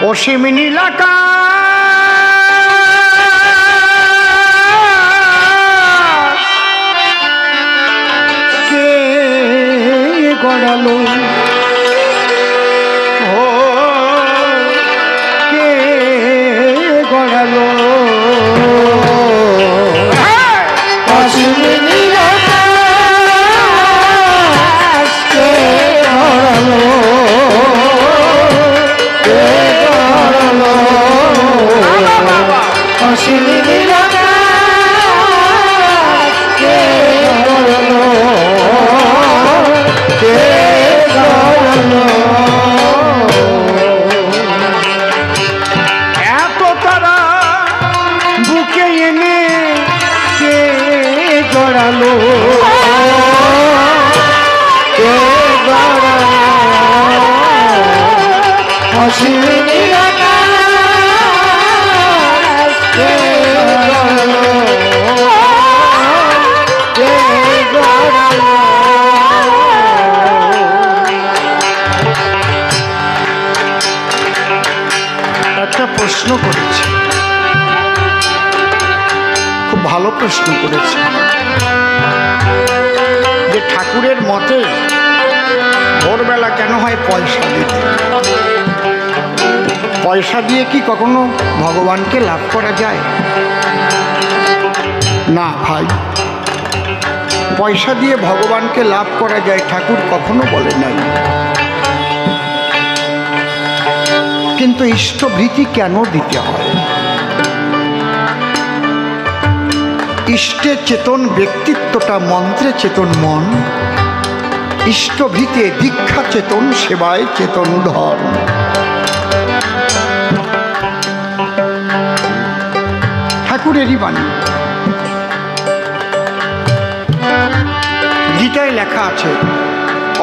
অসীম নীলাকা কে গড়ালো ও কে গড়ালো অসীম নীলাকা কে গড়ালো এত তারা বুকে এনে কে জড়ালো কে একটা প্রশ্ন করেছে, খুব ভালো প্রশ্ন করেছে যে ঠাকুরের মতে ভোরবেলা কেন হয় পয়সা দিতে? পয়সা দিয়ে কি কখনো ভগবানকে লাভ করা যায়? না ভাই, পয়সা দিয়ে ভগবানকে লাভ করা যায় ঠাকুর কখনো বলে নাই। কিন্তু ইষ্টভৃতি কেন দিতে হয়? ইষ্টে চেতন ব্যক্তিত্বটা, মন্ত্রে চেতন মন, ইষ্টভৃতে দীক্ষা চেতন, সেবায় চেতন ধন। ঠাকুরেরই বাণী। গীতায় লেখা আছে,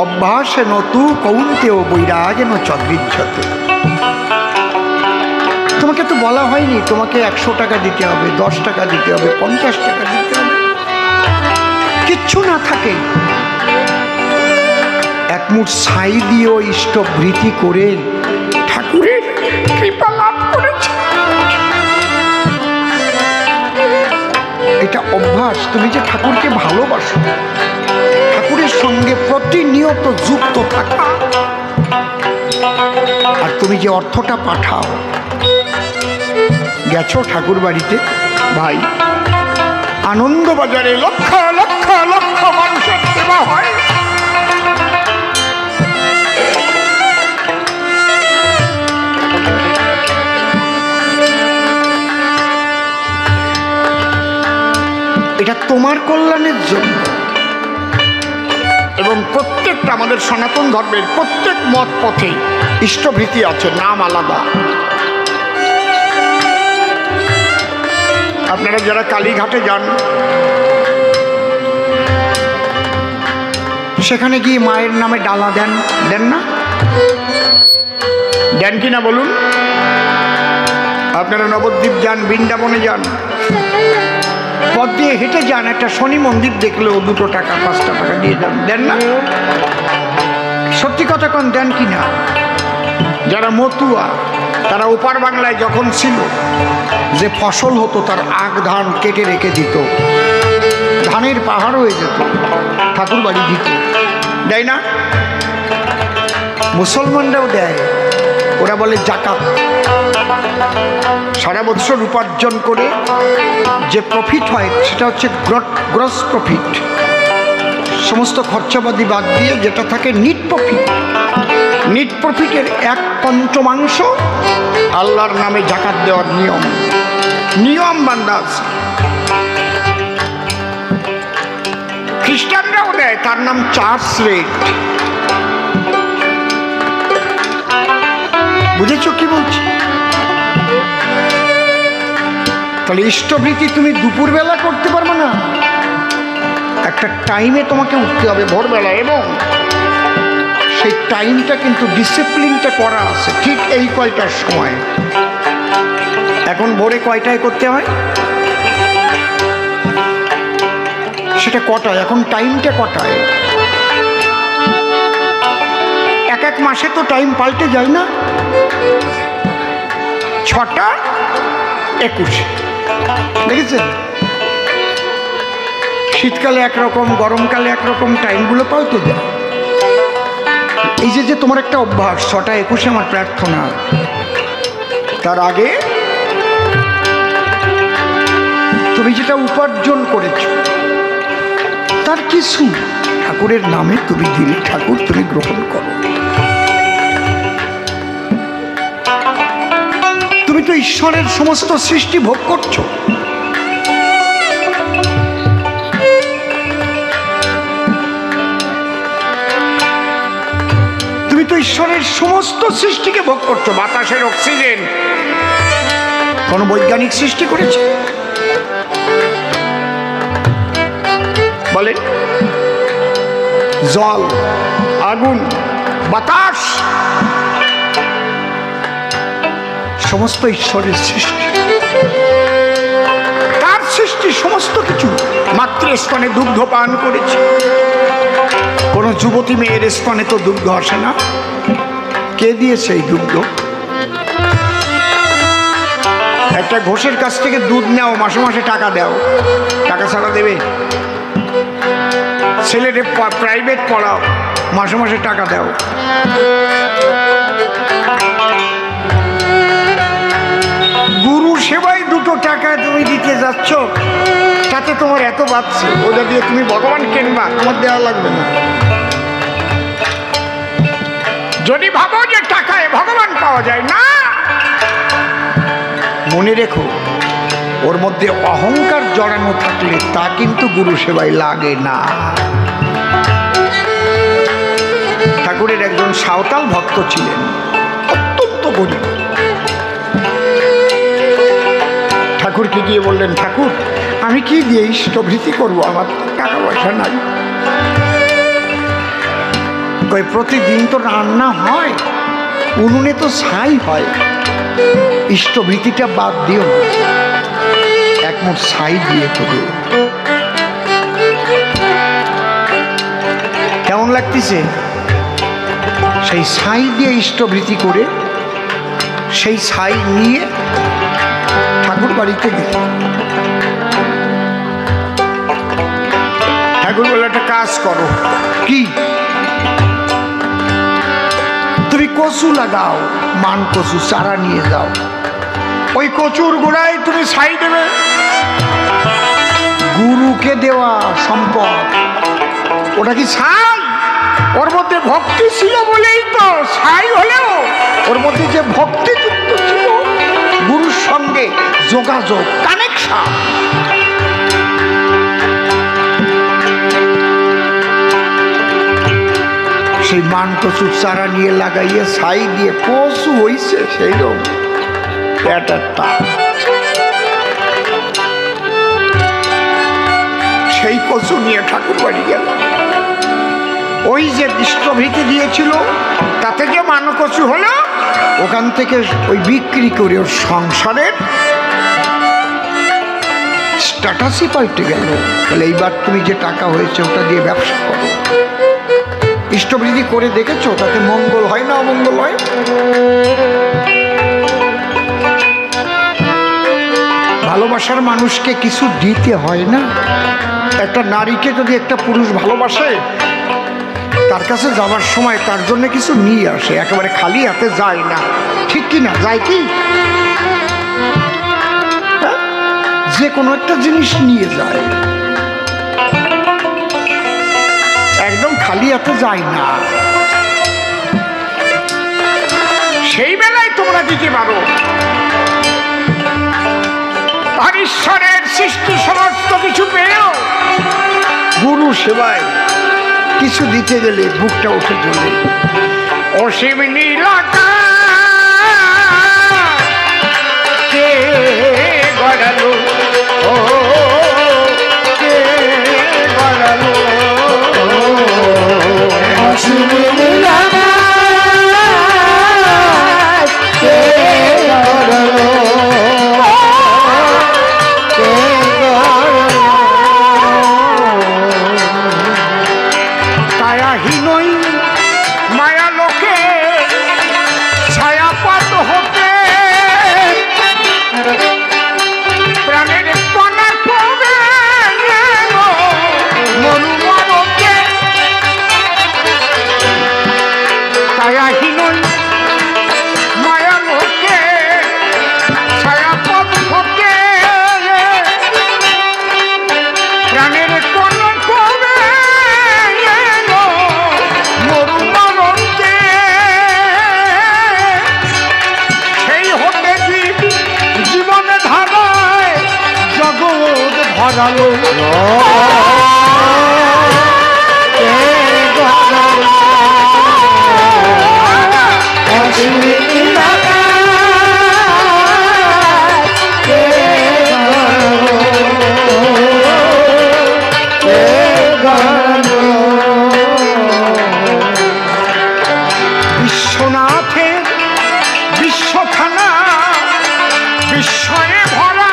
অভ্যাসে নতু কৌন্তেয় বৈরাগেন চদৃচ্ছতে। তোমাকে তো বলা হয়নি তোমাকে 100 টাকা দিতে হবে, 10 টাকা দিতে হবে, 50 টাকা দিতে হবে, কিচ্ছু না থাকে, এক মুঠ ছাই দিয়েও ইষ্টভৃতি করে ঠাকুরের কৃপা লাভ করেছে। এটা অভ্যাস। তুমি যে ঠাকুরকে ভালোবাসো, ঠাকুরের সঙ্গে প্রতিনিয়ত যুক্ত থাকা, আর তুমি যে অর্থটা পাঠাও, গেছো ঠাকুর বাড়িতে ভাই, আনন্দবাজারে লক্ষ লক্ষ লক্ষ মানুষের সেবা হয়, এটা তোমার কল্যাণের জন্য। এবং প্রত্যেকটা আমাদের সনাতন ধর্মের প্রত্যেক মত পথে ইষ্টভৃতি আছে, নাম আলাদা। আপনারা যারা কালীঘাটে যান, সেখানে গিয়ে মায়ের নামে ডালা দেন, দেন না? দেন কিনা বলুন? আপনারা নবদ্বীপ যান, বৃন্দাবনে যান, পথ দিয়ে হেঁটে যান, একটা শনি মন্দির দেখলেও 2 টাকা 5 টাকা দিয়ে যান, দেন না? সত্যি কথা কোন, দেন কিনা? যারা মতুয়া, তারা ওপার বাংলায় যখন ছিল, যে ফসল হতো তার আগ ধান কেটে রেখে দিত, ধানের পাহাড় হয়ে যেত, ঠাকুর বাড়ি দিত, দেয় না? মুসলমানরাও দেয়, ওরা বলে জাকাত। সারা বছর উপার্জন করে যে প্রফিট হয় সেটা হচ্ছে গ্রস প্রফিট, সমস্ত খরচাবাদি বাদ দিয়ে যেটা থাকে নিট প্রফিট। নিট প্রফিটের 1/5 আল্লাহর নামে জাকাত দেওয়ার নিয়ম, নিয়ম বান্দা আছে। খ্রিস্টানরাও দেয়, তার নাম চার্চ রেট। বুঝেছ কি বলছি? তাহলে ইষ্টভৃতি তুমি দুপুরবেলা করতে পারবে না, একটা টাইমে তোমাকে উঠতে হবে ভোরবেলা, এবং সেই টাইমটা কিন্তু ডিসিপ্লিনটা করা আছে ঠিক এই কয়টার সময়। এখন ভোরে কয়টায় করতে হয়, সেটা কটায়, এখন টাইমটা কটায়? এক এক মাসে তো টাইম পাল্টে যায় না? 6টা 21। দেখেছেন? শীতকালে একরকম, গরমকালে একরকম, টাইমগুলো পাল্টে যায়। এই যে তোমার একটা অভ্যাস 6টা 21 আমার প্রার্থনা, তার আগে তুমি যেটা উপার্জন করেছ তার কিছু ঠাকুরের নামে তুমি দিলে, ঠাকুর তুমি গ্রহণ করো। তুমি তো ঈশ্বরের সমস্ত সৃষ্টি ভোগ করছো। তুমি তো ঈশ্বরের সমস্ত সৃষ্টিকে ভোগ করছো। বাতাসের অক্সিজেন কোন বৈজ্ঞানিক সৃষ্টি করেছে? বলে জল, আগুন, বাতাস সমস্ত ঈশ্বরের সৃষ্টি। তার সৃষ্টি সমস্ত কিছু। মাতৃস্তনে দুগ্ধ পান করেছে। কোন যুবতী মেয়ের স্তনে তো দুগ্ধ আসে না। কে দিয়েছে এই দুগ্ধ? একটা ঘোষের কাছ থেকে দুধ নাও, মাসে মাসে টাকা দাও, টাকা ছাড়া দেবে? ছেলেদের প্রাইভেট পড়াও, মাসে মাসে টাকা দাও। গুরু সেবায় 2 টাকা তুমি দিতে যাচ্ছ, তাতে তোমার এত বাড়ছে, ওটা দিয়ে তুমি ভগবান কিনবা, তোমার দেওয়া লাগবে না। যদি ভাবো যে টাকায় ভগবান পাওয়া যায় না, মনে রেখো ওর মধ্যে অহংকার জড়ানো থাকলে তা কিন্তু গুরু সেবায় লাগে না। ঠাকুরের একজন সাঁওতাল ভক্ত ছিলেন, অত্যন্ত গরিব। ঠাকুরকে গিয়ে বললেন, ঠাকুর আমি কি দিয়ে ইষ্টভৃতি করবো, আমার টাকা পয়সা নাই। কই প্রতিদিন তো রান্না হয়, উনুনে তো ছাই হয়, ইষ্টভৃতিটা বাদ দিও না, এক মুঠ ছাই দিয়ে তবে। কেমন লাগতেছে? সেই ছাই দিয়ে ইষ্টভৃতি করে সেই ছাই নিয়ে ঠাকুর বাড়িতে গেল। ঠাকুর বলে, একটা কাজ করো। কি? তুমি কচু লাগাও, মান কচু চারা নিয়ে যাও, ওই কচুর গোড়ায় তুমি ছাই দেবে। গুরুকে দেওয়া সম্পদ, ওটা কি ছাই? ওর মধ্যে ভক্তি ছিল বলেই তো ছাই হলেও ওর মধ্যে যে ভক্তিযুক্ত ছিল, গুরুর সঙ্গে যোগাযোগ, কানেকশন, সেই মান কচুর চারা নিয়ে লাগাইয়ে ছাই দিয়ে কচু হইছে সেই রকম একটা। সেই কচু নিয়ে ঠাকুর বাড়ি গেল। ওই যে ইষ্টভৃতি দিয়েছিল তাতে যে মান কচু হলো, ওখান থেকে ওই বিক্রি করে ওর সংসারের স্ট্যাটাসই পাল্টে গেল। তাহলে এইবার তুমি যে টাকা হয়েছে ওটা দিয়ে ব্যবসা করো। ইষ্টভৃতি করে দেখেছো তাতে মঙ্গল হয় না অমঙ্গল হয়? ভালোবাসার মানুষকে কিছু দিতে হয় না? একটা নারীকে যদি একটা পুরুষ ভালোবাসে, তার কাছে যাওয়ার সময় তার জন্য কিছু নিয়ে আসে, একেবারে খালি হাতে যায় না, ঠিক কি না? যায় কি? যে কোনো একটা জিনিস নিয়ে যায়, একদম খালি হাতে যায় না। সেই বেলায় তোমরা দিতে পারো। আর ঈশ্বরের সৃষ্টি সমস্ত কিছু পেয়েও গুরু সেবায় কিছু দিতে গেলে বুকটা উঠে চলে। অসীম নীলাকাশ কে গড়ালো, ও কে গড়ালো, অসীম নীলাকাশ কে গড়ালো, ধরালো বিশ্বনাথের বিশ্বখানা বিস্ময়ে ভরা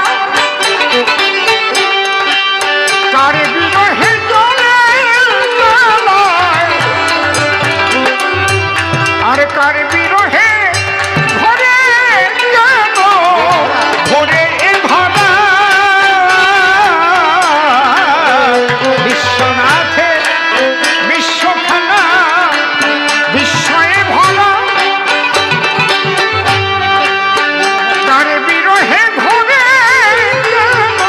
কার বিরহে আর কার বিরহে ঘরে কেন ভরে ভরা বিশ্বনাথের বিশ্বখানা বিস্ময়ে ভরা কার বিরহে ঘরে কেন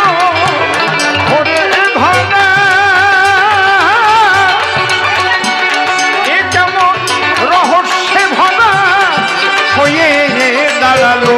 ভরে ভরা এ কেমন রহস্যে ভরা হয়ে দাঁড়ালো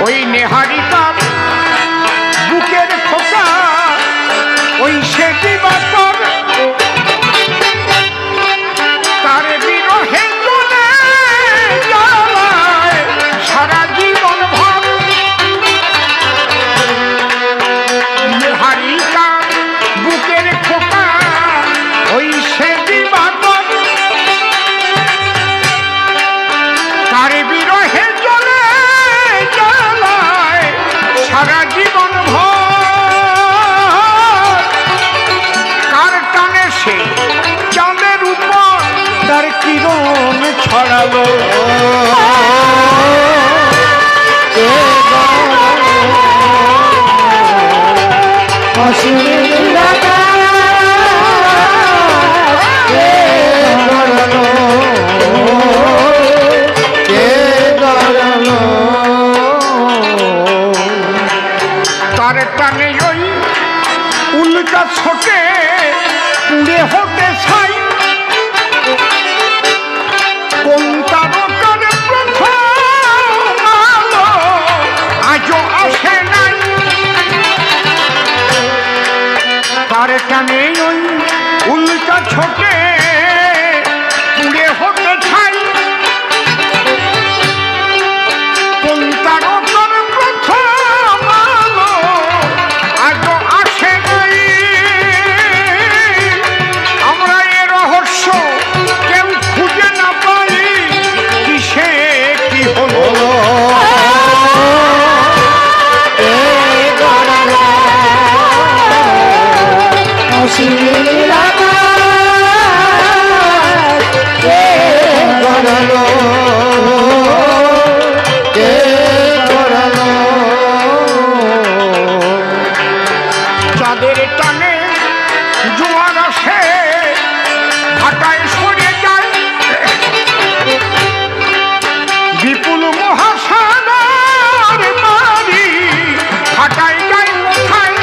ওই নেহারিকার বুকের খোকা ওই সে দিবাকর তার বিরহে চলে যায় সারা জীবন ভর নেহারিকার বুকের খোকা ওই সে দিবাকর তার বিরহে চলে যায় সারা জীবন ভর কার টানে সে চাঁদের উপর তার কিরণ ছড়ালো তার টানে ওই উল্কা ছোটে পুড়ে হতে ছাই কোন তারকার প্রথম আলো আজও আসে নাই তার টানে ওই উল্কা ছোটে পুড়ে হতে ছাই কোন তারকার প্রথম আলো আজও আসে নাই আমরা এ রহস্য কেউ খুঁজে না পাই কিসে কি হলো চাঁদের টানে জোয়ার আসে ভাটায় সরে যায় বিপুল মহাসাগর বাড়ি ভাটায় যায় কোথায়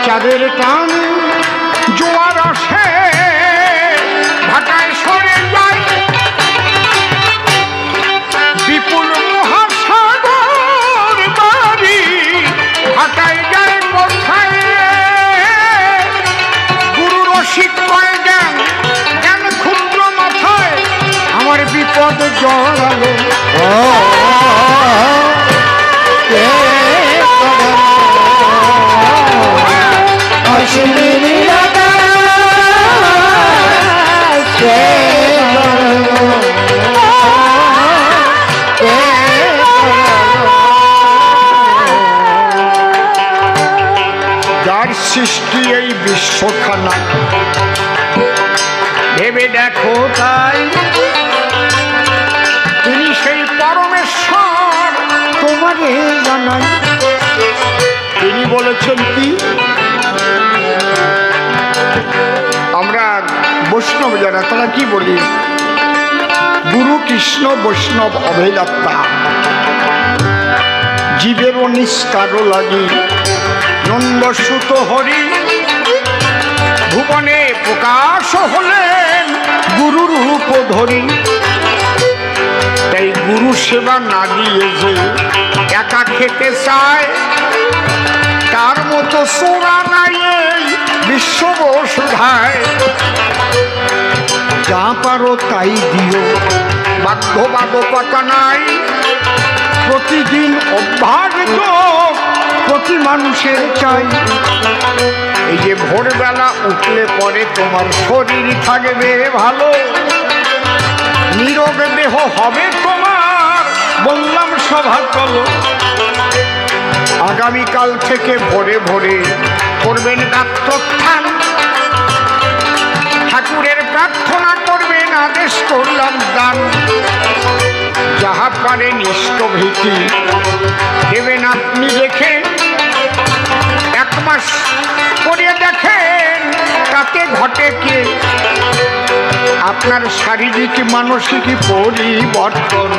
চাঁদের টান জোয়ার আসে ভাটায় সরে যায় বিপুল মহাসাগর বাড়ি ভাটায় যায় কোথায় গুরু রসিক কয় জ্ঞান জ্ঞান ক্ষুদ্র মাথায় আমার বিপদ জড়ালো যার সৃষ্টি এই বিশ্বখানা ভেবে দেখো তাই তিনি সেই পরমেশ্বর তোমাকে জানাই তিনি বলেছেন কি আমরা বৈষ্ণব যারা তারা কি বলি গুরু কৃষ্ণ বৈষ্ণব অভেদাত্মা, জীবের নিস্তার লাগি নন্দসুত হরি, ভুবনে প্রকাশ হলেন গুরু রূপ ধরি। তাই গুরু সেবা না দিয়ে যে একা খেতে চায়, তার মতো সোনা নাই বিশ্ব বসুধায়। যা পারো তাই দিও, বাধ্যবাধকতা নাই, প্রতিদিন অভ্যাস যোগ প্রতি মানুষের চাই। এই যে ভোরবেলা উঠলে পরে তোমার শরীর থাকবে ভালো, নিরোগ দেহ হবে তোমার, বললাম সভা চলো। আগামীকাল থেকে ভোরে ভোরে করবেন গাত্রোত্থান, ঠাকুরের প্রার্থনা করবেন, আদেশ করলাম দান। যাহা পারেন ইষ্টভীতি দেবেন আপনি রেখে, 1 মাস করে দেখেন তাতে ঘটে কি আপনার শারীরিক মানসিক পরিবর্তন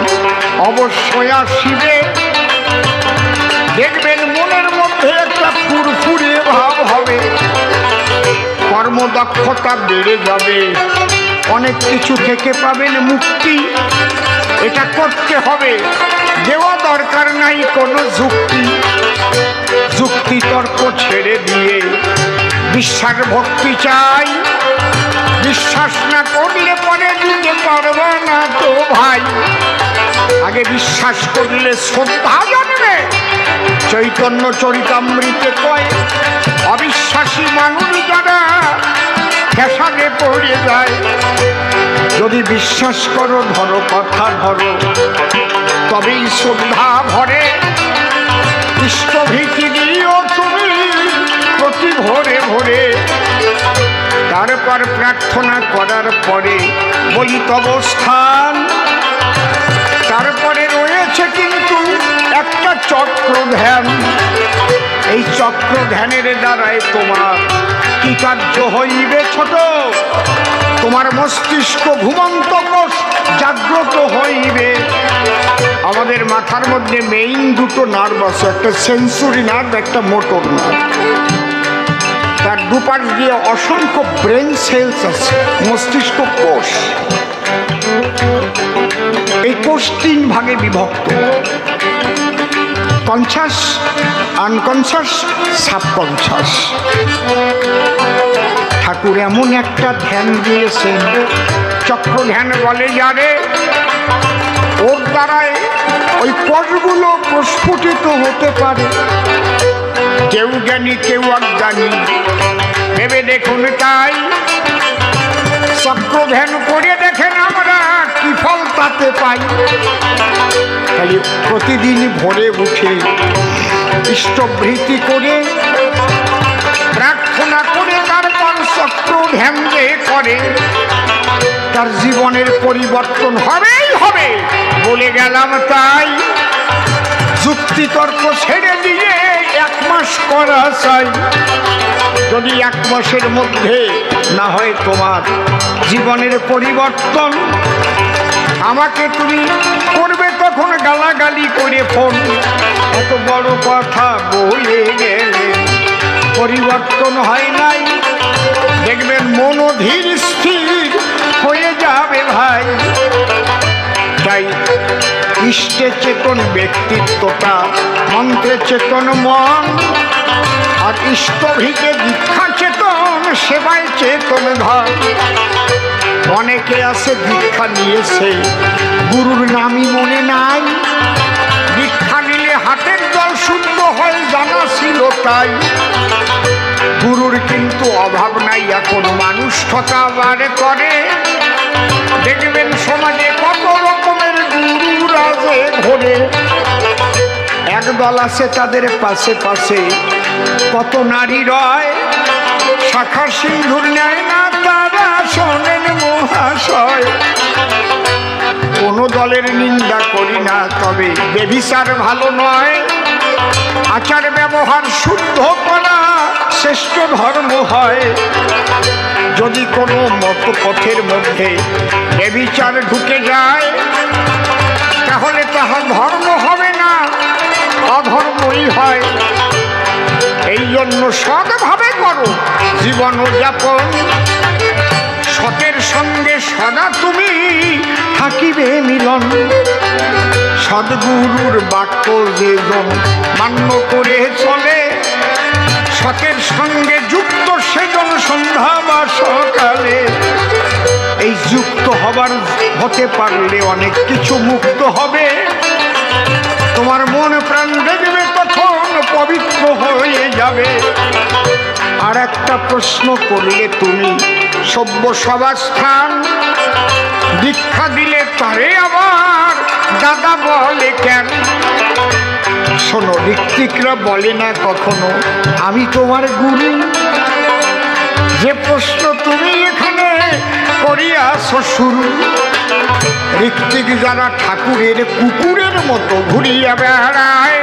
অবশ্যই আসিবে। দেখবেন মনের মধ্যে একটা ফুরফুরে ভাব হবে, কর্মদক্ষতা বেড়ে যাবে, অনেক কিছু থেকে পাবেন মুক্তি। এটা করতে হবে, দেওয়া দরকার নাই কোনো যুক্তি। যুক্তি তর্ক ছেড়ে দিয়ে বিশ্বাস ভক্তি চাই, বিশ্বাস না করলে পরে দিতে পারবে না তো ভাই। আগে বিশ্বাস করলে শ্রদ্ধা জানবে, চৈতন্য চরিতামৃতে কয় অবিশ্বাসী মানুষ যারা ফ্যাশনে পড়ে যায়। যদি বিশ্বাস করো, ধরো কথা ধরো, তবেই শ্রদ্ধা ভরে। ইষ্টভীতি দিও তুমি প্রতি ভোরে ভোরে, তারপর প্রার্থনা করার পরে বলি তব স্থান। তারপরে রয়েছে কিন্তু একটা চক্র ধ্যান। এই চক্র ধ্যানের দ্বারাই তোমার কি কার্য হইবে ছোট, তোমার মস্তিষ্ক ঘুমন্ত কোষ জাগ্রত হইবে। আমাদের মাথার মধ্যে মেইন দুটো নার্ভ আছে, একটা সেন্সরি নার্ভ, একটা মোটর নার্ভ। তার দুপাশ দিয়ে অসংখ্য ব্রেন সেলস আছে, মস্তিষ্ক কোষ। এই কোষ 3 ভাগে বিভক্ত, কনসাস, আনকনসাস, সাবকনসাস। ঠাকুর এমন একটা ধ্যান দিয়েছেন, চক্র ধ্যান বলে যারে, ওর দ্বারায় ওই কোষগুলো প্রস্ফুটিত হতে পারে। কেউ জ্ঞানী কেউ অজ্ঞানী, ভেবে দেখুন তাই। চক্র ধ্যান করে দেখেন আমরা কি ফল তাতে পাই। তাই প্রতিদিন ভোরে উঠে ইষ্টভৃতি করে প্রার্থনা করে তারপর চক্র ধ্যান যে করে, তার জীবনের পরিবর্তন হবেই হবে, বলে গেলাম তাই। যুক্তি তর্ক ছেড়ে দিয়ে 1 মাস করা চাই। যদি 1 মাসের মধ্যে না হয় তোমার জীবনের পরিবর্তন, আমাকে তুমি করবে তখন গালাগালি করে ফোন। এত বড় কথা বলে গেলে পরিবর্তন হয় নাই, দেখবেন মন ধীর স্থির হয়ে যাবে ভাই। তাই ইষ্টে চেতন ব্যক্তিত্বটা, মন্ত্রে চেতন মন, আর ইষ্টভীতে দীক্ষা চেতন, সেবায় চেতন ধর। অনেকে আছে দীক্ষা নিয়েছে, গুরুর নামই মনে নাই। দীক্ষা নিলে হাতের জল শুদ্ধ হয়, জানা ছিল তাই। গুরুর কিন্তু অভাব নাই, এখন মানুষ ঠকাবার করে। দেখবেন সমাজে কত রকমের গুরুরা যে ঘোরে। একদল আছে তাদের পাশে পাশে কত নারী রয়, শাখা সিন্ধুর নেয় না তারা শোনেন মহাশয়। কোন দলের নিন্দা করি না, তবে বেভিচার ভালো নয়। আচার ব্যবহার শুদ্ধ করা শ্রেষ্ঠ ধর্ম হয়। যদি কোনো মতপথের মধ্যে ব্যভিচার ঢুকে যায় তাহলে তাহা ধর্ম হবে না, অধর্মই হয়। এই জন্য সৎভাবে করো জীবন যাপন, সতের সঙ্গে সদা তুমি থাকিবে মিলন। সদ্গুরুর বাক্য যেজন মান্য করে চলে, সতের সঙ্গে যুক্ত সেজন সন্ধ্যা বা সকালে। এই যুক্ত হতে পারলে অনেক কিছু মুক্ত হবে, তোমার মন প্রাণ দেখবে তখন পবিত্র হয়ে যাবে। আর একটা প্রশ্ন করলে তুমি সভ্য সভাস্থান, দীক্ষা দিলে তারে আবার দাদা বলে কেন? শোনো, ঋত্বিকরা বলে না কখনো আমি তোমার গুরু। যে প্রশ্ন তুমি এখানে করিয়াছ শুরু, ঋত্বিক যারা ঠাকুরের কুকুরের মতো ঘুরিয়া বেড়ায়,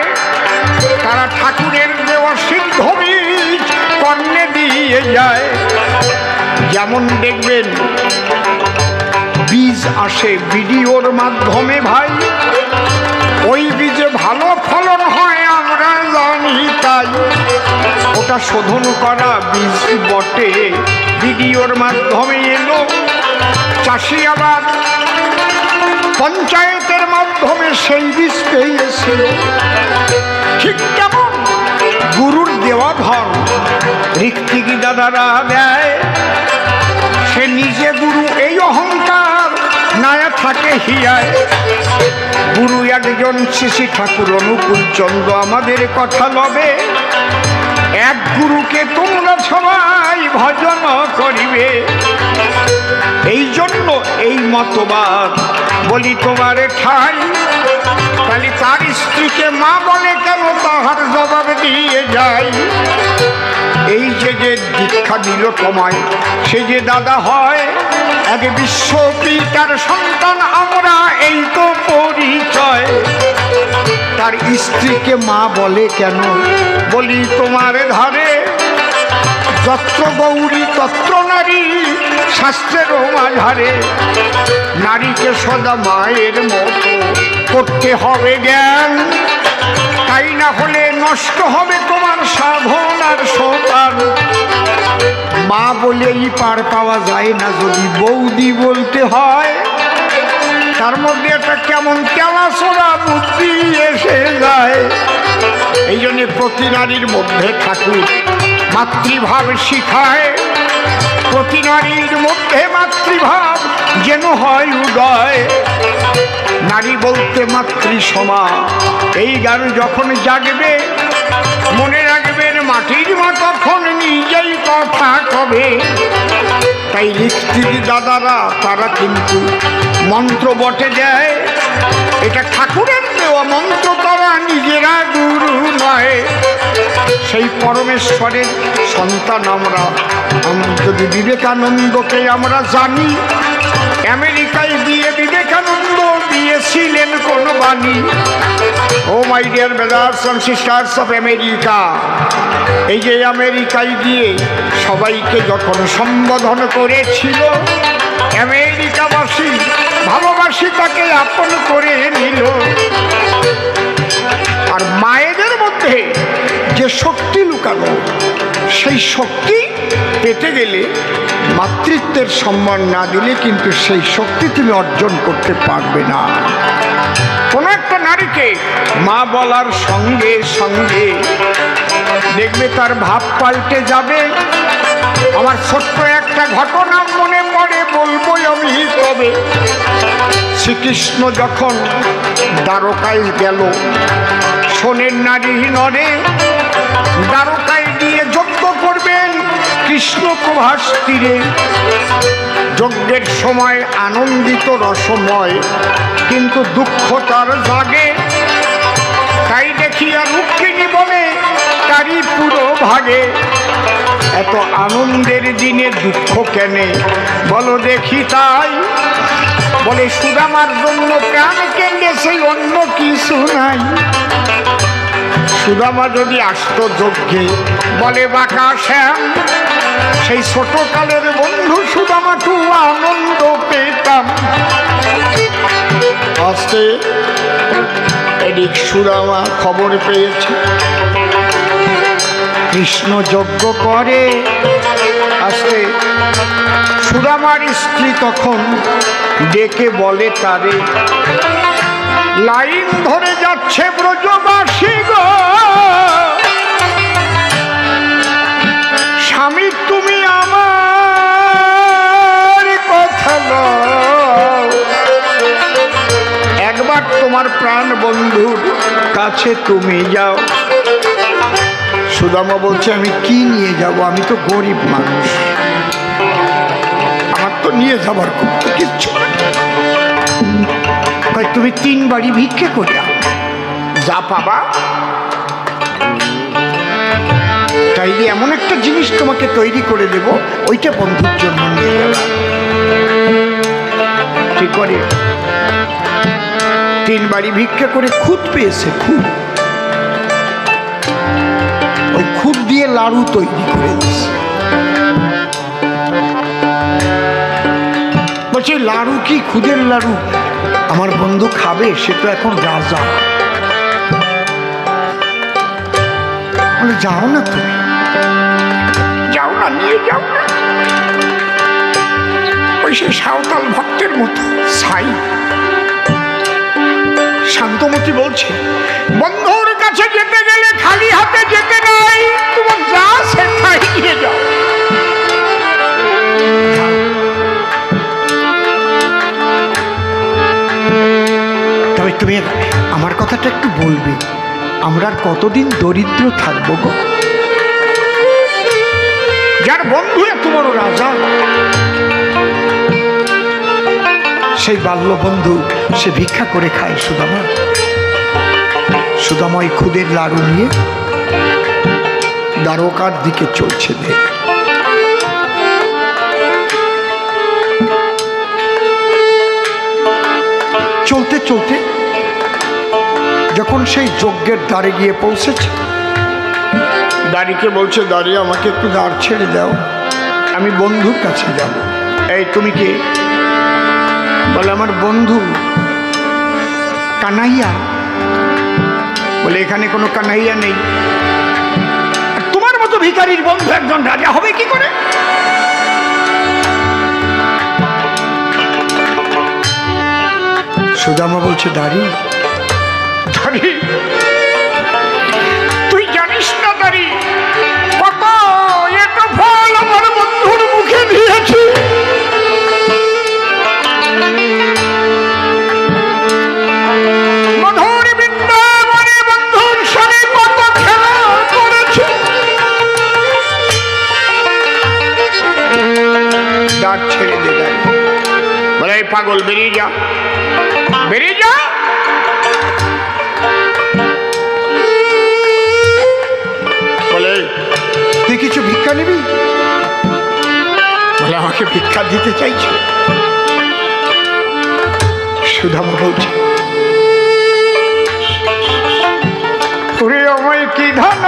তারা ঠাকুরের দেওয়া সিদ্ধ বীজ কর্ণে দিয়ে যায়। যেমন দেখবেন বীজ আসে ভিডিওর মাধ্যমে ভাই, ওই বীজে ভালো ফলন হয় আমরা জানি, তাই ওটা শোধন করা বীজ বটে, ভিডিওর মাধ্যমে এলো। চাষি আবার পঞ্চায়েতের মাধ্যমে সেই বীজ পেয়েছিল। ঠিক তেমন গুরুর দেওয়া ধন ঋত্বিক দাদারা দেয়, সে নিজে গুরু এই অহংকার নায়া থাকে হিয়ায়। গুরু একজন শ্রী ঠাকুর অনুকূল চন্দ্র আমাদের কথা লবে, এক গুরুকে তোমরা সবাই ভজন করিবে। এই জন্য এই মতবাদ বলি তোমার ঠাই, তাহলে তার স্ত্রীকে মা বলে কেন তাহার জবাব দিয়ে যায়। এই যে দীক্ষা দিল তোমায়, সে যে দাদা হয়, এক বিশ্বপিতার সন্তান আমরা, এই তো পরিচয়। তার স্ত্রীকে মা বলে কেন? বলি তোমার ধারে যত্র গৌরী তত্র নারী, শাস্ত্রেরও মাঝারে। নারীকে সদা মায়ের মতো করতে হবে জ্ঞান, তাই না হলে নষ্ট হবে তোমার সাধনার সোপান। মা বলেই পার পাওয়া যায় না, যদি বৌদি বলতে হয় তার মধ্যে একটা কেমন কেলাসোরা বুদ্ধি এসে যায়। এই জন্য প্রতি নারীর মধ্যে ঠাকুর মাতৃভাব শিখায়, প্রতি নারীর মধ্যে মাতৃভাব যেন হয় উদয়। নারী বলতে মাতৃ সমা, এই গান যখন জাগবে মনে রাখবেন মাটির মা তখন নিজেই কথা কবে। তাই ঋত্বিক দাদারা তারা কিন্তু মন্ত্র বটে দেয়, এটা ঠাকুরের দেওয়া মন্ত্র, তারা নিজেরা গুরু নয়। সেই পরমেশ্বরের সন্তান আমরা। যদি বিবেকানন্দকে আমরা জানি, আমেরিকায় গিয়ে বিবেকানন্দ দিয়েছিলেন কোন বাণী। Oh my dear brothers and sisters of America, এই যে আমেরিকায় গিয়ে সবাইকে যখন সম্বোধন করেছিল, আমেরিকাবাসী ভালোবাসি তাকে আপন করে নিল। আর মায়েদের মধ্যে যে শক্তি লুকানো, সেই শক্তি পেতে গেলে মাতৃত্বের সম্মান না দিলে কিন্তু সেই শক্তি তুমি অর্জন করতে পারবে না। কোন একটা নারীকে মা বলার সঙ্গে সঙ্গে দেখবে তার ভাব পাল্টে যাবে। আমার ছোট্ট একটা ঘটনা মনে পড়ে, বলবো আমি তবে। শ্রীকৃষ্ণ যখন দ্বারকায় গেল, সোনের নারী নরে দ্বারকায় গিয়ে যজ্ঞ করবেন কৃষ্ণ প্রভাস তীরে। যজ্ঞের সময় আনন্দিত রসময়, কিন্তু দুঃখ তার জাগে। তাই দেখিয়া রুক্মিণী বলে তারই পুরো ভাগে। এত আনন্দের দিনে দুঃখ কেনে বলো দেখি তাই? বলে সুদামার জন্য প্রাণ কেন্দ্রে, সেই অন্য কিছু নাই। সুদামা যদি আসতো যজ্ঞে, বলে বাঁকা শ্যাম সেই ছোটকালের বন্ধু সুদামা খুব আনন্দ পেতাম। আস্তে এদিক সুদামা খবর পেয়েছে কৃষ্ণ যজ্ঞ করে। আস্তে সুদামার স্ত্রী তখন ডেকে বলে তারে, লাইন ধরে যাচ্ছে ব্রজবাসী গো, স্বামী তুমি আমার কথা লও, একবার তোমার প্রাণ বন্ধুর কাছে তুমি যাও। সুদামা বলছে, আমি কি নিয়ে যাব, আমি তো গরিব মানুষ, আমার তো নিয়ে যাবার কিচ্ছু। তুমি 3 বাড়ি ভিক্ষে করে যা পাবা, তাইলে এমন একটা জিনিস তোমাকে তৈরি করে দেব, ওইটা বন্ধুর জন্য নিয়ে যাবা। ঠিক করে 3 বাড়ি ভিক্ষা করে খুদ পেয়েছে, খুদ, ওই খুদ দিয়ে লাড়ু তৈরি করে দিয়েছে। বলছে লাড়ু কি, খুদের লাড়ু আমার বন্ধু খাবে, সে তো এখন রাজা। বলে যাও না, তুমি যাও না, নিয়ে যাও না। ওই সে সাঁওতাল ভক্তের মতো ছাই। শান্তমতি বলছে, বন্ধুর কাছে যেতে গেলে খালি হাতে যেতে নাই, তোমার যা সেটাই নিয়ে যাও। তবে তুমি আমার কথাটা একটু বলবে, আমরা আর কতদিন দরিদ্র থাকবো গো? যার বন্ধু এত বড় রাজা, সেই বাল্য বন্ধু সে ভিক্ষা করে খায়। সুদামা, সুদামা ওই খুদের লাড়ু নিয়ে দ্বারকার দিকে চলছে। দেখ, চলতে চলতে যখন সেই যজ্ঞের দ্বারে গিয়ে পৌঁছেছে, দাঁড়িকে বলছে, দাঁড়িয়ে আমাকে একটু দাঁড় ছেড়ে দাও, আমি বন্ধুর কাছে যাব। এই তুমি কে? বলে আমার বন্ধু কানাইয়া। বলে এখানে কোনো কানাইয়া নেই, তোমার মতো ভিখারির বন্ধু একজন রাজা হবে কি করে? সুদামা বলছে, দাঁড়ি দাঁড়ি, তুই জানিস না দাঁড়ি কত একটা ফল আমার বন্ধুর মুখে দিয়েছি। মধুর বৃন্দাবনে বন্ধুর সঙ্গে কত খেলা করেছে। দাঁড় ছেড়ে দে, দাঁড়ি। বলে পাগল, বেরিয়ে যা, বেরিয়ে যা। বলে তুই কিছু ভিক্ষা নিবি? বলে আমাকে ভিক্ষা দিতে চাইছে। সুদামা বলছে, ওরে আমায় কি ধন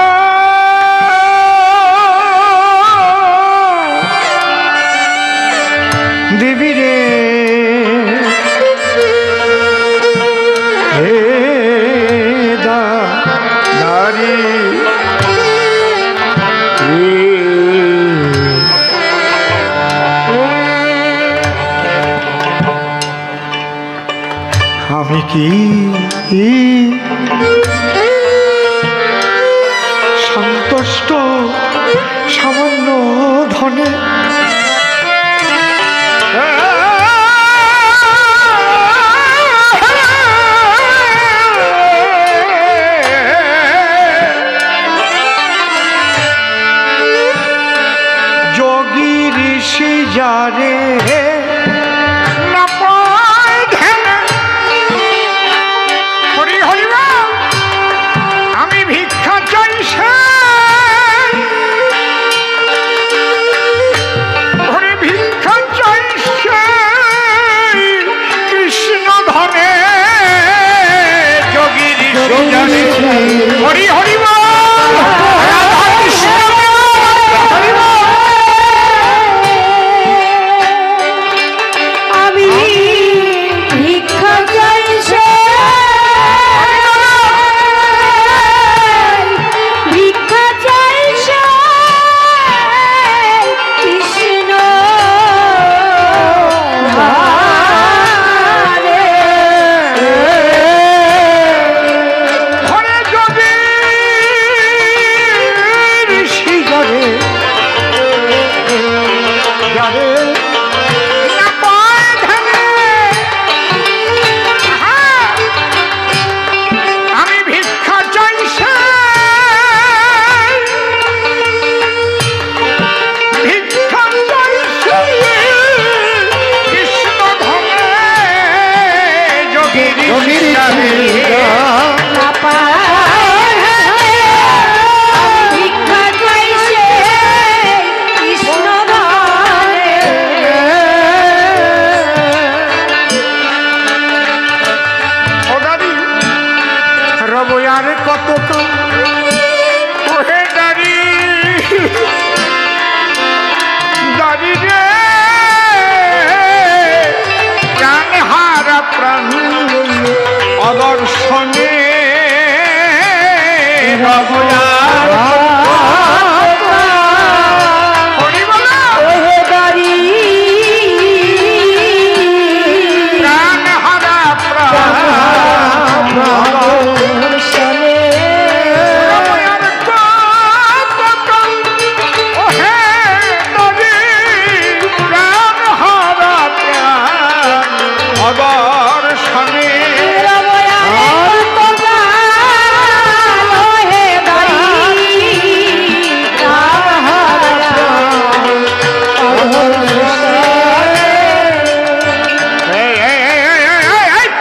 দেবী রে, হে দাঁড়ি, আমি কি সন্তুষ্ট সামান্য ধনে? যোগী ঋষি যারে হরি হরি বল, রাধা কৃষ্ণ হরি বল।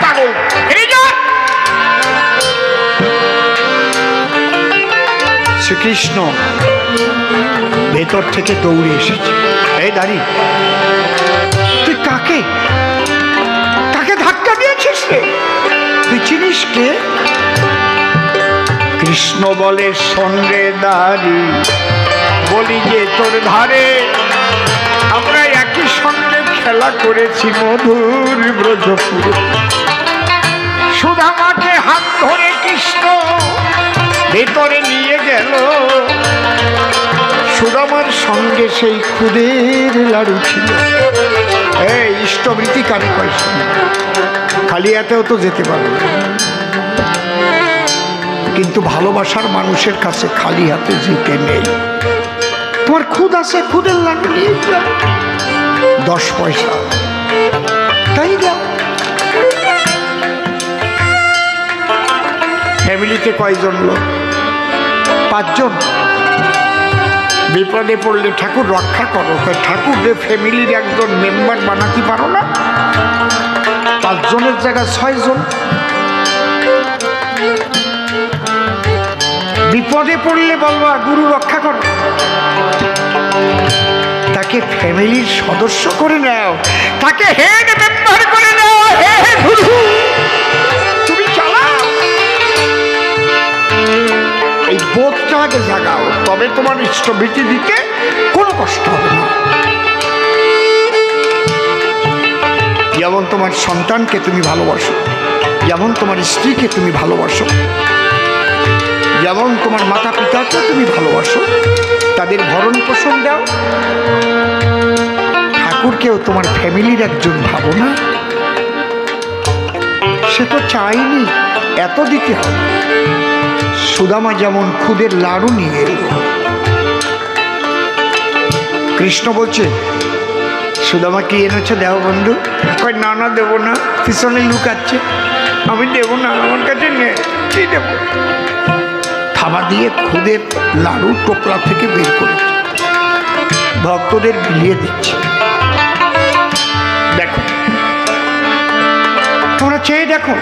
পাগল, শ্রীকৃষ্ণ ভেতর থেকে দৌড়ে এসেছে। এই দাঁড়িয়ে তুই কাকে কাকে ধাক্কা দিয়েছিস রে? তুই চিনিস কে? কৃষ্ণ বলে সঙ্গে দাঁড়ি, বলি যে তোর ধারে আমরা একই সঙ্গে খেলা করেছি মধুর ব্রজপুর। সুদামাকে হাত ধরে কৃষ্ণ ভেতরে নিয়ে গেল। সুদামার সঙ্গে সেই খুদের লাড়ু ছিল। এই ইষ্টবৃত্তি কারে কয়? খালি এতেও তো যেতে পারবে, কিন্তু ভালোবাসার মানুষের কাছে খালি হাতে যেতে নেই। তোমার খুদ আছে, খুদের লাড়ু নিয়ে যাও, 10 পয়সা তাই দাও। ফ্যামিলিতে কয়জন লোক? 5 জন। বিপদে পড়লে ঠাকুর রক্ষা করো, ঠাকুর ফ্যামিলির একজন মেম্বার বানাতে পারো না? 5 জনের জায়গায় 6 জন। বিপদে পড়লে বলবা গুরু রক্ষা করো, তাকে ফ্যামিলির সদস্য করে নাও, তাকে হেড মেম্বার করে নাও। তুমি চালাও, এই বোধটা আগে জাগাও, তবে তোমার ইষ্টবৃত্তি দিতে কোনো কষ্ট হবে না। যেমন তোমার সন্তানকে তুমি ভালোবাসো, যেমন তোমার স্ত্রীকে তুমি ভালোবাসো, যেমন তোমার মাতা পিতাকে তুমি ভালোবাসো, তাদের ভরণ পোষণ দাও, ঠাকুরকেও তোমার ফ্যামিলির একজন ভাবো না? সে তো চাইনি এত দিতে হবে। সুদামা যেমন খুদের লাড়ু নিয়ে এলো, কৃষ্ণ বলছে সুদামা কি এনেছে দেও বন্ধু? কই না না দেবো না, পিছনে লুকাচ্ছে, আমি দেবো না, আমার কাছে নেই, কি দেবো? থাবা দিয়ে খুদের লাড়ু টোকরা থেকে বের করেছে, ভক্তদের বিলিয়ে দিচ্ছে। দেখো, তোমরা চেয়ে দেখো,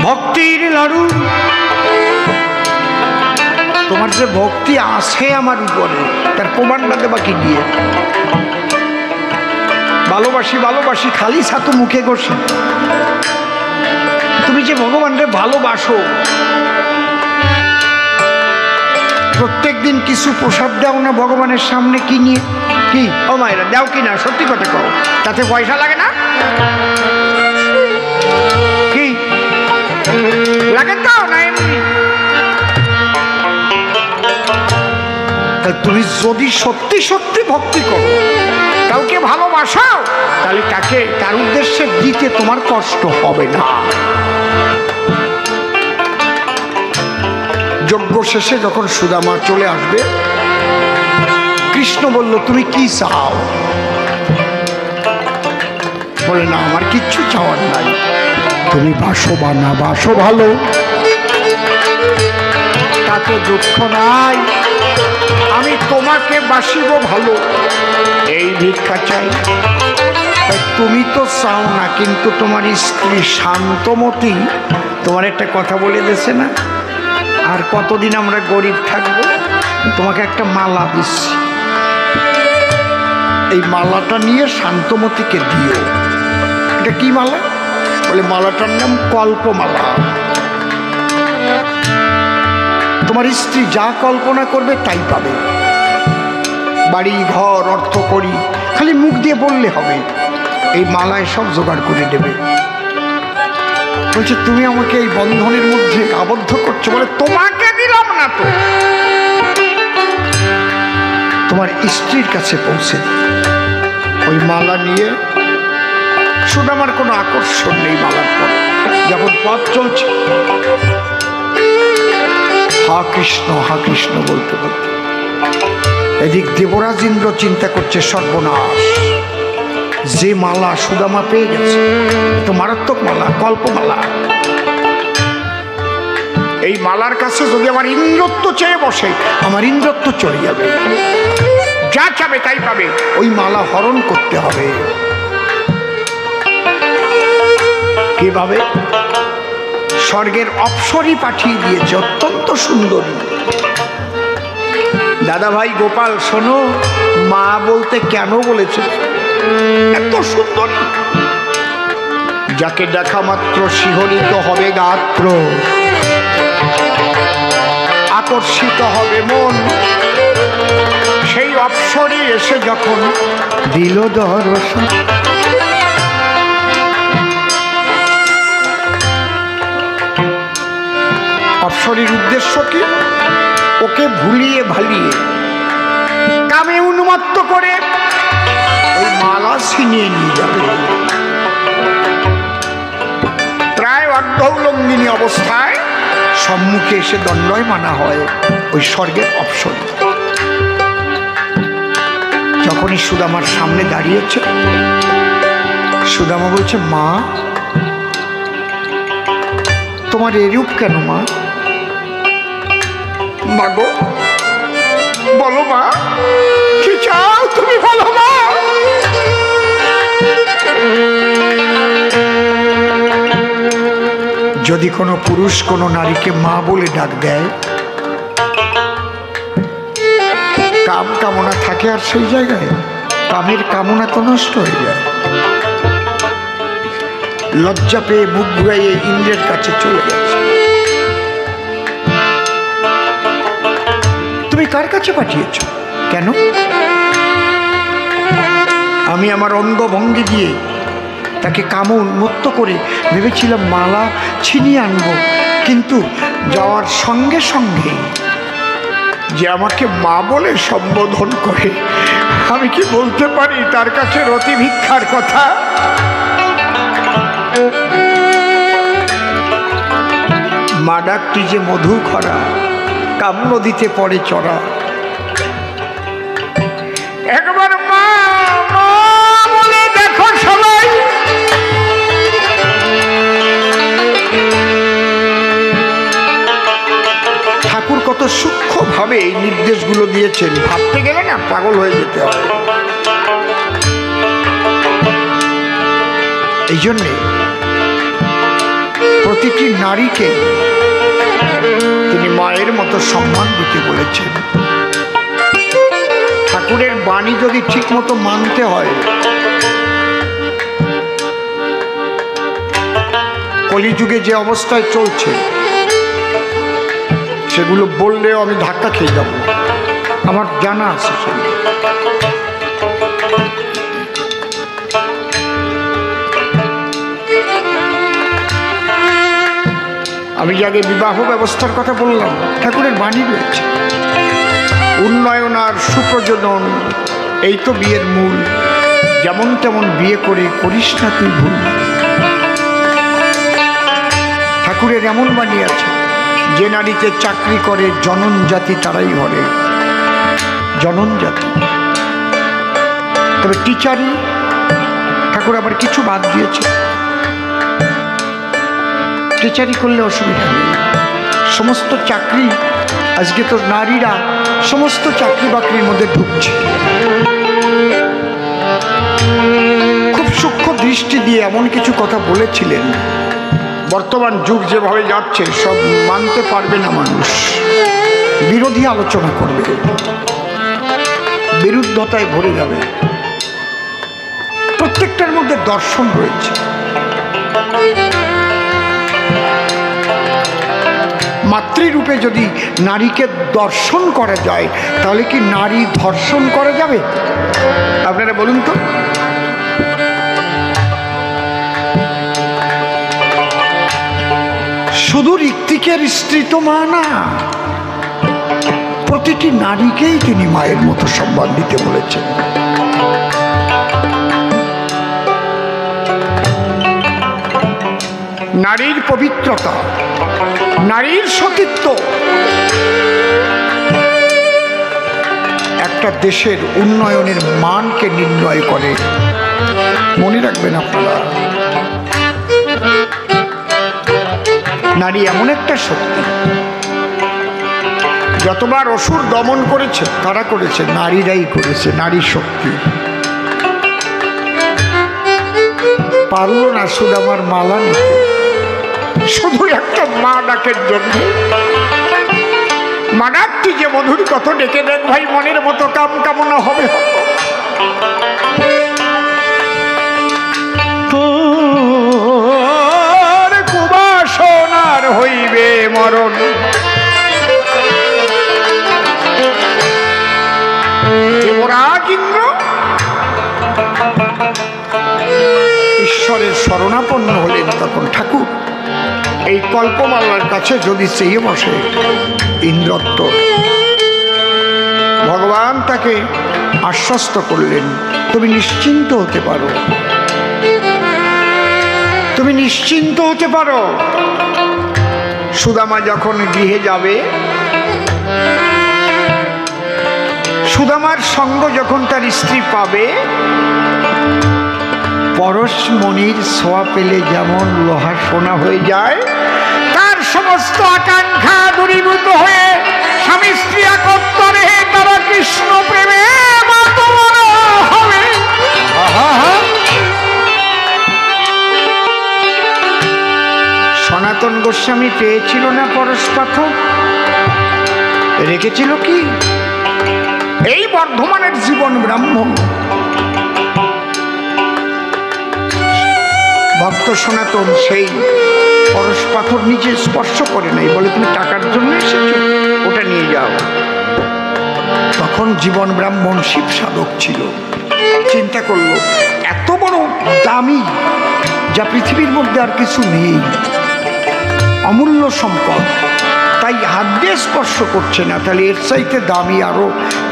ভক্তির লাড়ু। তোমার যে ভক্তি আছে আমার উপরে, তার প্রমাণটা দেবা কি দিয়ে? ভালোবাসি ভালোবাসি খালি ছাতু মুখে ঘষে। তুমি যে ভগবানকে ভালোবাসো, প্রত্যেক দিন কিছু প্রসাদ দাও না ভগবানের সামনে? কি নিয়ে? কি ও মায়েরা দাও কি না? সত্যি কথা কও, তাতে পয়সা লাগে না? কি লাগে তো না? এমনি তুমি যদি সত্যি সত্যি ভক্তি করো, কাউকে ভালোবাসো, তাহলে তাকে তার উদ্দেশ্যে দিতে তোমার কষ্ট হবে না। যজ্ঞ শেষে যখন সুদামা চলে আসবে, কৃষ্ণ বলল তুমি কি চাও? বলে না, আমার কিচ্ছু চাওয়ার নাই, তুমি বাসো বা না বাসো ভালো, তাতে দুঃখ নাই, আমি তোমাকে বাসিব ভালো, এই ভিক্ষা চাই। তুমি তো চাও না, কিন্তু তোমার স্ত্রী শান্তমতী তোমার একটা কথা বলে দিয়েছে না, আর কতদিন আমরা গরিব থাকবো, তোমাকে একটা মালা দিচ্ছি, এই মালাটা নিয়ে শান্তমতীকে দিও। এটা কি মালা? বলে মালাটার নাম কল্পমালা। তোমার স্ত্রী যা কল্পনা করবে তাই পাবে, বাড়ি ঘর অর্থ করি, খালি মুখ দিয়ে বললে হবে, এই মালায় সব জোগাড় করে দেবে। বলছে তুমি আমাকে এই বন্ধনের মধ্যে আবদ্ধ করছো। বলে তোমাকে দিলাম না তো, তোমার স্ত্রীর কাছে পৌঁছে। ওই মালা নিয়ে সুদামার কোনো আকর্ষণ নেই মালার পর। যখন পথ চলছে হা কৃষ্ণ বলতে বলতে, এদিক দেবরাজ ইন্দ্র চিন্তা করছে সর্বনাশ, যে মালা সুদামা পেয়ে গেছে, তো মারাত্মক মালা, কল্পমালা, এই মালার কাছে যদি আমার ইন্দ্রত্ব চেয়ে বসে, আমার ইন্দ্রত্ব চলে যাবে। যা চাবে তাই পাবে। ওই মালা হরণ করতে হবে। কিভাবে? স্বর্গের অপ্সরী পাঠিয়ে দিয়েছে, অত্যন্ত সুন্দরী। দাদা ভাই গোপাল শোনো, মা বলতে কেন বলেছে? এত সুন্দরী, যাকে দেখা মাত্র শিহরিত হবে গাত্র, আকর্ষিত হবে মন। সেই অপ্সরী এসে যখন দিল দর্শন, অপ্সরীর উদ্দেশ্য কি? ওকে ভুলিয়ে ভালিয়ে কামে উন্মত্ত করে ওই মালা ছিনিয়ে নিয়ে যাবে। প্রায় অর্ধউলঙ্গিনী অবস্থায় সম্মুখে এসে দণ্ডায়মানা হয় ওই স্বর্গের অপ্সরী। যখনই সুদামার সামনে দাঁড়িয়েছে, সুদামা বলছে, মা তোমার এরূপ কেন মা? মাগো বলো মা, কি চাও তুমি বলো মা। যদি কোনো পুরুষ কোনো নারীকে মা বলে ডাক দেয়, কাম কামনা থাকে আর সেই জায়গায়? কামের কামনা তো নষ্ট হয়ে যায়। লজ্জা পেয়ে মুখ ঘুরাইয়ে ইন্দ্রের কাছে চলে গেছে। তুমি কার কাছে পাঠিয়েছ? কেন? আমি আমার অঙ্গভঙ্গি দিয়ে তাকে কাম উন্মত্ত করে ভেবেছিলাম মালা ছিনিয়ে আনবো, কিন্তু যাওয়ার সঙ্গে সঙ্গে যে আমাকে মা বলে সম্বোধন করে, আমি কি বলতে পারি তার কাছে রতি ভিক্ষার কথা? মা ডাকটি যে মধু খরা, কাম নদীতে পড়ে চড়া। একবার মা মা বলে দেখো সবাই। ঠাকুর কত সূক্ষ্মভাবে এই নির্দেশগুলো দিয়েছেন, ভাবতে গেলে না পাগল হয়ে যেতে হয়। এই জন্যে প্রতিটি নারীকে তিনি মায়ের মতো সম্মান দিতে বলেছেন। ঠাকুরের বাণী যদি ঠিক মতো মানতে হয়, কলিযুগে যে অবস্থায় চলছে সেগুলো বললেও আমি ধাক্কা খেয়ে যাব, আমার জানা আছে সেগুলো। আমি যে আগে বিবাহ ব্যবস্থার কথা বললাম, ঠাকুরের বাণী রয়েছে, উন্নয়ন আর সুপ্রযোজন এই তো বিয়ের মূল। যেমন তেমন বিয়ে করে করিস না তুই ভুল। ঠাকুরের এমন বাণী আছে, যে নারীতে চাকরি করে জনন জাতি তারাই ঘরে, জনন জাতি। তবে টিচারই ঠাকুর আবার কিছু বাদ দিয়েছে, টিচারি করলে অসুবিধা নেই। সমস্ত চাকরি আজকে তো নারীরা সমস্ত চাকরি বাকরির মধ্যে ঢুকছে। খুব সূক্ষ্ম দৃষ্টি দিয়ে এমন কিছু কথা বলেছিলেন, বর্তমান যুগ যেভাবে যাচ্ছে সব মানতে পারবে না মানুষ, বিরোধী আলোচনা করবে, বিরুদ্ধতায় ভরে যাবে। প্রত্যেকটার মধ্যে দর্শন রয়েছে। মাতৃরূপে যদি নারীকে দর্শন করা যায়, তাহলে কি নারী ধর্ষণ করা যাবে? আপনারা বলুন তো। শুধু ঋত্বিকের স্ত্রী তো মা না, প্রতিটি নারীকেই তিনি মায়ের মতো সম্মান দিতে বলেছেন। নারীর পবিত্রতা, নারীর সতীত্ব একটা দেশের উন্নয়নের মানকে নির্ণয় করে। মনে রাখবেন আপনারা, নারী এমন একটা শক্তি যতবার অসুর দমন করেছে তারা করেছে, নারীরাই করেছে, নারী শক্তি। পারল না সুদামার মালা নিতে, শুধু একটা মা ডাকের জন্য। মা ডাকটি যে মধুর কত, ডেকে দেখ ভাই, মনের মতো কাম কামনা হবে। তোর কুবাসনার হইবে মরণ, দেবরাজ ইন্দ্র ঈশ্বরের শরণাপন্ন হলেন। তখন ঠাকুর এই কল্পমালার কাছে যদি চেয়ে বসে ইন্দ্রত্ব, ভগবান তাকে আশ্বস্ত করলেন, তুমি নিশ্চিন্ত হতে পারো, তুমি নিশ্চিন্ত হতে পারো। সুদামা যখন গৃহে যাবে, সুদামার সঙ্গ যখন তার স্ত্রী পাবে, পরশমণির ছোঁয়া পেলে যেমন লোহা সোনা হয়ে যায়, তার সমস্ত আকাঙ্ক্ষা দূরীভূত হয়ে স্বামী স্ত্রী একত্রে তারা কৃষ্ণ প্রেমে মাতোয়ারা হবে। সনাতন গোস্বামী পেয়েছিল না পরশ পাথর, রেখেছিল কি এই বর্ধমানের জীবন ব্রাহ্মণ ভক্ত সনাতন সেই পরশ পাথর নিজে স্পর্শ করে নাই, বলে তুমি টাকার জন্য এসেছো, ওটা নিয়ে যাও। তখন জীবন ব্রাহ্মণ শিব সাধক ছিল, চিন্তা করলো এত বড় দামি, যা পৃথিবীর মধ্যে আর কিছু নেই, অমূল্য সম্পদ, তাই হাত দিয়ে স্পর্শ করছে না, তাহলে এর চাইতে দামি আরো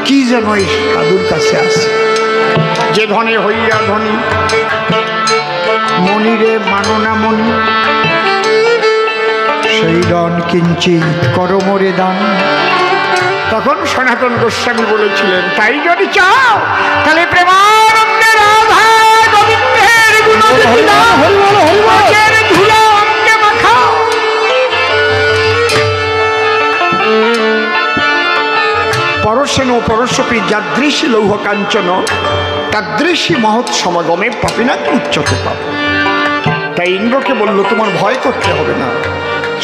কি যেন এই সাধুর কাছে আছে। যে ধনে হইয়া ধনী, মনিরে মাননা মনি, সেই রণ কিঞ্চিত করমরে দান। তখন সনাতন গোস্বামী বলেছিলেন, তাই যদি চাও তাহলে প্রেমানন্দে রাধা গোবিন্দের গুণের ধুলা অঙ্গে মাখাও। পরশেন পরশপি যাদৃশী লৌহ কাঞ্চন, তাদৃশী মহৎ সমাগমে পাপিনাথ উচ্চতে পাব। তাই ইন্দ্রকে বলল, তোমার ভয় করতে হবে না।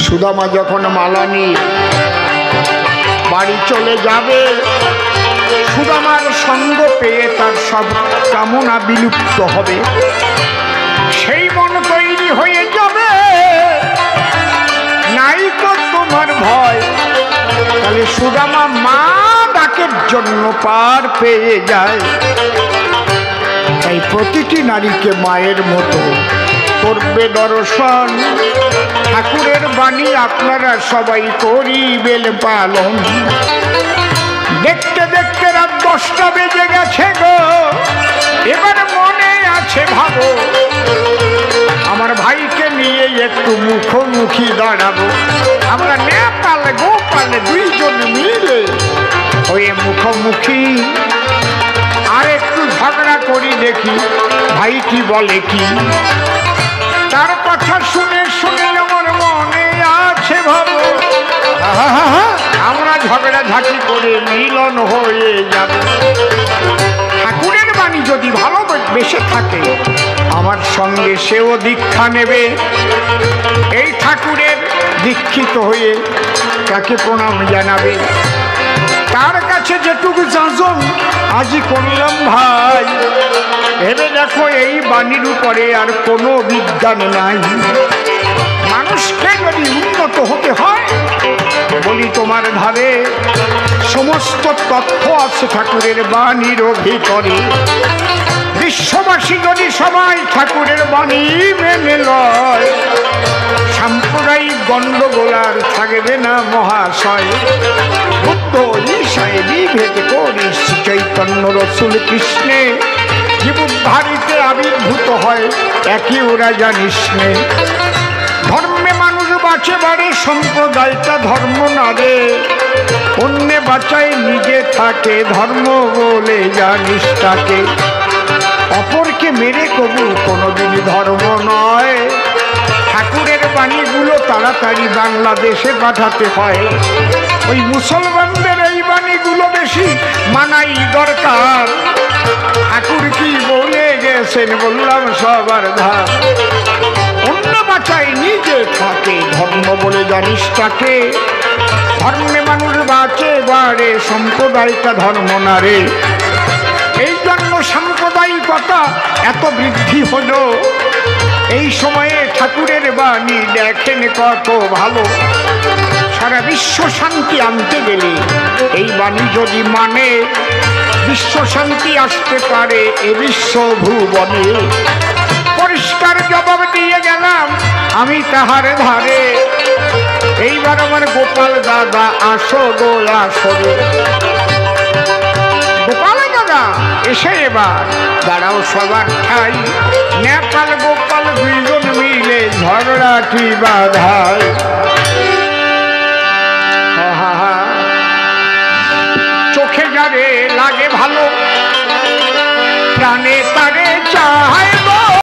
সুদামা যখন মালা নিয়ে বাড়ি চলে যাবে, সুদামার সঙ্গ পেয়ে তার সব কামনা বিলুপ্ত হবে, সেই মন তৈরি হয়ে যাবে, নাই তো তোমার ভয়। তাহলে সুদামা মা ডাকের জন্য পার পেয়ে যায়। তাই প্রতিটি নারীকে মায়ের মতো করবে দর্শন, ঠাকুরের বাণী আপনারা সবাই করিবেন পালন। দেখতে দেখতে রাত 10টা বেজে গেছে গো, এবার মনে আছে ভাবো, আমার ভাইকে নিয়ে একটু মুখোমুখি দাঁড়াবো। আমরা নেপাল গোপাল দুইজন মিলে হয়ে মুখোমুখি, আর একটু ঝগড়া করি দেখি ভাই কি বলে কি। তার কথা শুনে শুনে আমার মনে আছে ভাবো, আমরা ঝগড়া ঝাঁকি করে মিলন হয়ে যাব। ঠাকুরের বাণী যদি ভালো বেসে থাকে, আমার সঙ্গে সেও দীক্ষা নেবে। এই ঠাকুরের দীক্ষিত হয়ে তাকে প্রণাম জানাবে। তার কাছে যেটুকু যাজন আজই করলাম ভাই, ভেবে দেখো এই বাণীর উপরে আর কোনো বিজ্ঞান নাই। মানুষকে যদি উন্নত হতে হয়, বলি তোমার ধারে সমস্ত তথ্য আছে ঠাকুরের বাণীর ভিতরে। বিশ্ববাসী যদি সবাই ঠাকুরের বাণী মেনে লয়, সাম্প্রদায়িক গণ্ডগোল আর থাকবে না মহাশয়। বুদ্ধ ঈশায় বিভেদ করিস, চৈতন্য রসুল কৃষ্ণে জীবধারিতে আবির্ভূত হয়, একই ওরা জানিস নে। ধর্মে মানুষ বাঁচে বাড়ে, সম্প্রদায়টা ধর্ম না রে। অন্যে বাঁচায় নিজে থাকে, ধর্ম বলে জানিস তাকে। অপরকে মেরে কবু কোনোদিন ধর্ম নয়। ঠাকুরের বাণী বাণীগুলো তাড়াতাড়ি বাংলাদেশে পাঠাতে হয়। ওই মুসলমানদের এই বাণীগুলো বেশি মানাই দরকার। ঠাকুর কি বলে গেছেন বললাম সবার ধার। অন্য বাঁচায় নিজে থাকে, ধর্ম বলে জানিস তাকে। ধর্মে মানুষ বাঁচে বাড়ে, সম্প্রদায়টা ধর্ম না রে। এই জন্য সাম্প্রদায়িকতা এত বৃদ্ধি হলো। এই সময়ে ঠাকুরের বাণী দেখেন কত ভালো। সারা বিশ্ব শান্তি আনতে গেলে এই বাণী যদি মানে, বিশ্ব শান্তি আসতে পারে এ বিশ্ব ভুবনে। পরিষ্কার জবাব দিয়ে গেলাম আমি তাহার ধারে। এইবার আমার গোপাল দাদা আসো গো আসো রে। গোপাল দাদা এসে এবার দাঁড়াও সবার ঠাই। নেপাল গোপাল দুইজন মিলে ঝগড়াটি বাধায়।